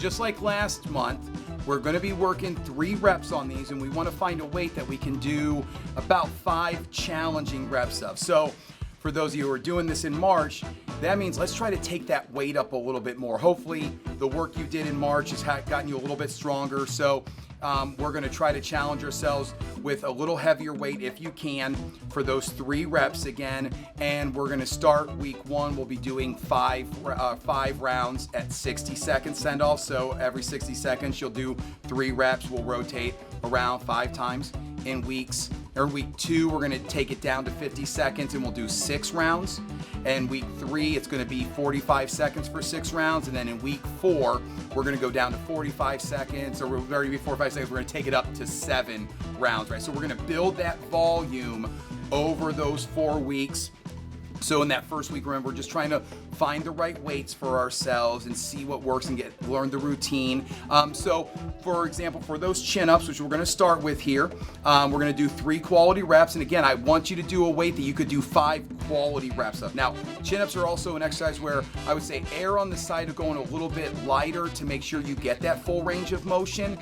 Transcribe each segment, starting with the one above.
just like last month, we're going to be working 3 reps on these, and we want to find a weight that we can do about 5 challenging reps of. So for those of you who are doing this in March, that means let's try to take that weight up a little bit more. Hopefully the work you did in March has gotten you a little bit stronger. So we're going to try to challenge ourselves with a little heavier weight if you can for those 3 reps again. And we're going to start week 1. We'll be doing 5 rounds at 60 seconds send off. So every 60 seconds, you'll do 3 reps. We'll rotate around 5 times in week 2, we're going to take it down to 50 seconds and we'll do 6 rounds. And week 3, it's going to be 45 seconds for 6 rounds. And then in week 4, we're going to go down to 45 seconds, or we're going to be 45 seconds. We're going to take it up to 7 rounds, right? So we're going to build that volume over those 4 weeks. So in that first week, remember, we're just trying to find the right weights for ourselves and see what works and learn the routine. So for example, for those chin-ups, which we're going to start with here, we're going to do 3 quality reps. And again, I want you to do a weight that you could do 5 quality reps of. Now, chin-ups are also an exercise where I would say err on the side of going a little bit lighter to make sure you get that full range of motion.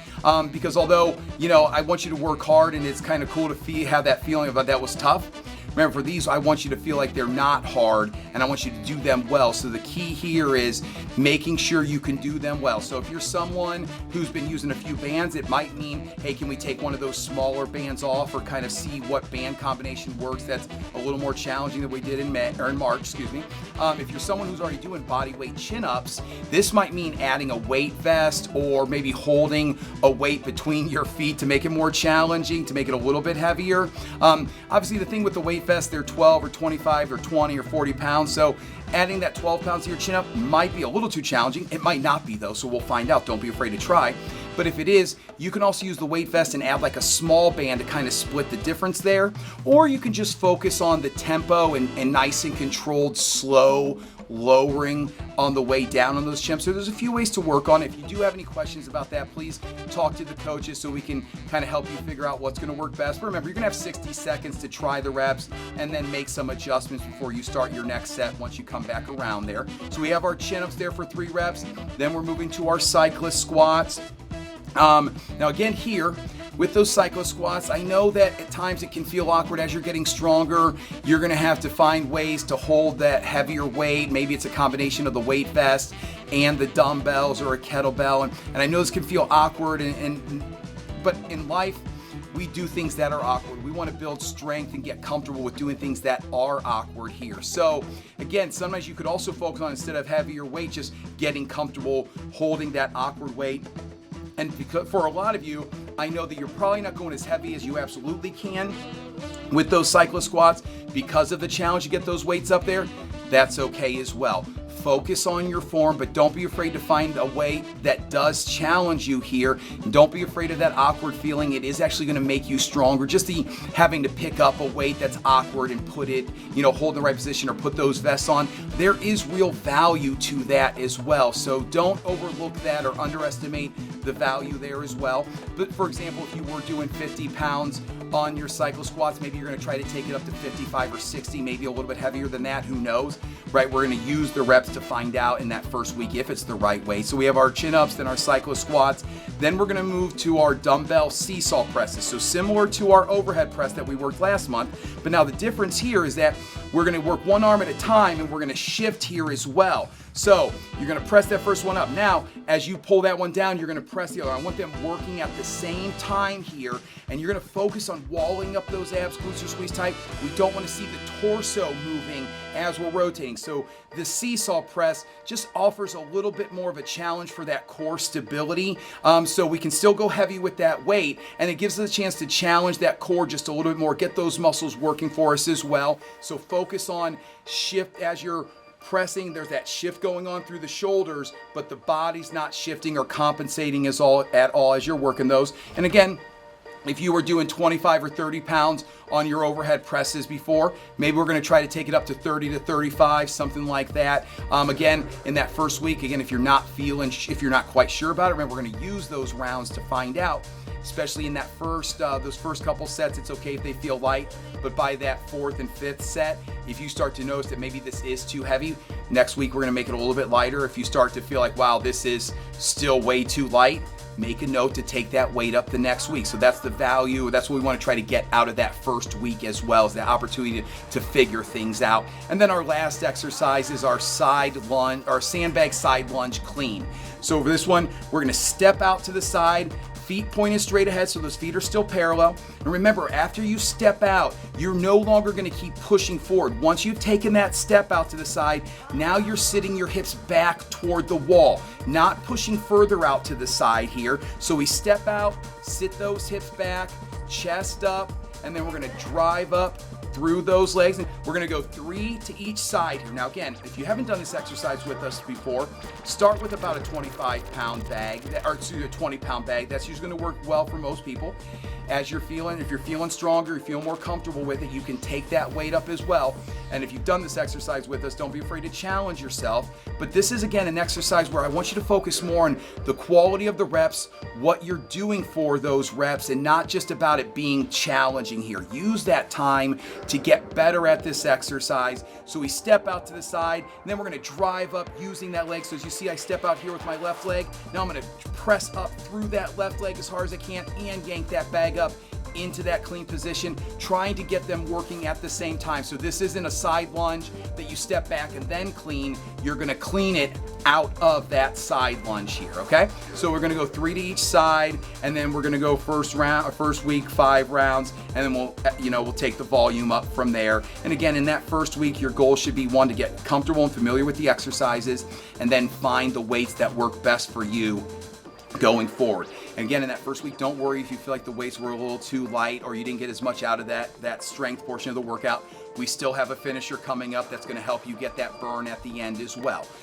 Because although, I want you to work hard and it's kind of cool to have that feeling about that was tough. Remember, for these, I want you to feel like they're not hard, and I want you to do them well. So the key here is making sure you can do them well. So if you're someone who's been using a few bands, it might mean, hey, can we take one of those smaller bands off or kind of see what band combination works that's a little more challenging than we did in March, excuse me. If you're someone who's already doing body weight chin-ups, this might mean adding a weight vest or maybe holding a weight between your feet to make it more challenging, to make it a little bit heavier. Obviously, the thing with the weight vest, they're 12 or 25 or 20 or 40 pounds. So adding that 12 pounds to your chin up might be a little too challenging. It might not be though, so we'll find out. Don't be afraid to try. But if it is, you can also use the weight vest and add like a small band to kind of split the difference there. Or you can just focus on the tempo and nice and controlled, slow lowering on the way down on those chin-ups. So there's a few ways to work on it. If you do have any questions about that, please talk to the coaches so we can kind of help you figure out what's going to work best. But remember, you're going to have 60 seconds to try the reps and then make some adjustments before you start your next set once you come back around there. So we have our chin-ups there for 3 reps. Then we're moving to our cyclist squats. Now again here, with those cyclist squats, I know that at times it can feel awkward as you're getting stronger. You're going to have to find ways to hold that heavier weight. Maybe it's a combination of the weight vest and the dumbbells or a kettlebell. And I know this can feel awkward, but in life, we do things that are awkward. We want to build strength and get comfortable with doing things that are awkward here. So again, sometimes you could also focus on, instead of heavier weight, just getting comfortable holding that awkward weight. And because for a lot of you, I know that you're probably not going as heavy as you absolutely can with those cyclist squats because of the challenge to get those weights up there. That's okay as well. Focus on your form, but don't be afraid to find a way that does challenge you here. And don't be afraid of that awkward feeling. It is actually going to make you stronger. Just the having to pick up a weight that's awkward and put it, hold in the right position or put those vests on. There is real value to that as well. So don't overlook that or underestimate the value there as well. But for example, if you were doing 50 pounds on your cycle squats, maybe you're going to try to take it up to 55 or 60, maybe a little bit heavier than that. Who knows, right? We're going to use the reps to find out in that first week if it's the right way. So we have our chin-ups, then our cycle squats. Then we're going to move to our dumbbell seesaw presses. So similar to our overhead press that we worked last month, but now the difference here is that we're going to work one arm at a time and we're going to shift here as well. So you're going to press that first one up. Now, as you pull that one down, you're going to press the other. I want them working at the same time here, and you're going to focus on walling up those abs, glutes are squeezed tight. We don't want to see the torso moving as we're rotating. So the seesaw press just offers a little bit more of a challenge for that core stability. So we can still go heavy with that weight, and it gives us a chance to challenge that core just a little bit more, get those muscles working for us as well. So focus on shift as you're pressing. There's that shift going on through the shoulders, but the body's not shifting or compensating at all as you're working those. And again, If you were doing 25 or 30 pounds on your overhead presses before, maybe we're gonna try to take it up to 30 to 35, something like that. Again, in that first week, again, if you're not quite sure about it, remember we're gonna use those rounds to find out. Especially in that those first couple sets, it's okay if they feel light, but by that fourth and fifth set, if you start to notice that maybe this is too heavy, next week we're gonna make it a little bit lighter. If you start to feel like, wow, this is still way too light, make a note to take that weight up the next week. So that's the value. That's what we want to try to get out of that first week as well, as the opportunity to figure things out. And then our last exercise is our side lunge, our sandbag side lunge clean. So for this one, we're going to step out to the side, feet pointed straight ahead, so those feet are still parallel. And remember, after you step out, you're no longer going to keep pushing forward. Once you've taken that step out to the side, now you're sitting your hips back toward the wall, not pushing further out to the side here. So we step out, sit those hips back, chest up, and then we're going to drive up through those legs, and we're going to go 3 to each side here. Now again, if you haven't done this exercise with us before, start with about a 25-pound bag, or excuse me, a 20-pound bag. That's usually going to work well for most people. As you're feeling, if you're feeling stronger, you feel more comfortable with it, you can take that weight up as well. And if you've done this exercise with us, don't be afraid to challenge yourself. But this is, again, an exercise where I want you to focus more on the quality of the reps, what you're doing for those reps, and not just about it being challenging here. Use that time to get better at this exercise. So we step out to the side, and then we're going to drive up using that leg. So as you see, I step out here with my left leg. Now I'm going to press up through that left leg as hard as I can and yank that bag up into that clean position, trying to get them working at the same time. So this isn't a side lunge that you step back and then clean. You're going to clean it out of that side lunge here, okay? So we're going to go 3 to each side, and then we're going to go first week 5 rounds, and then we'll take the volume up from there. And again, in that first week, your goal should be, 1, to get comfortable and familiar with the exercises, and then find the weights that work best for you going forward. And again, in that first week, don't worry if you feel like the weights were a little too light or you didn't get as much out of that strength portion of the workout. We still have a finisher coming up that's going to help you get that burn at the end as well.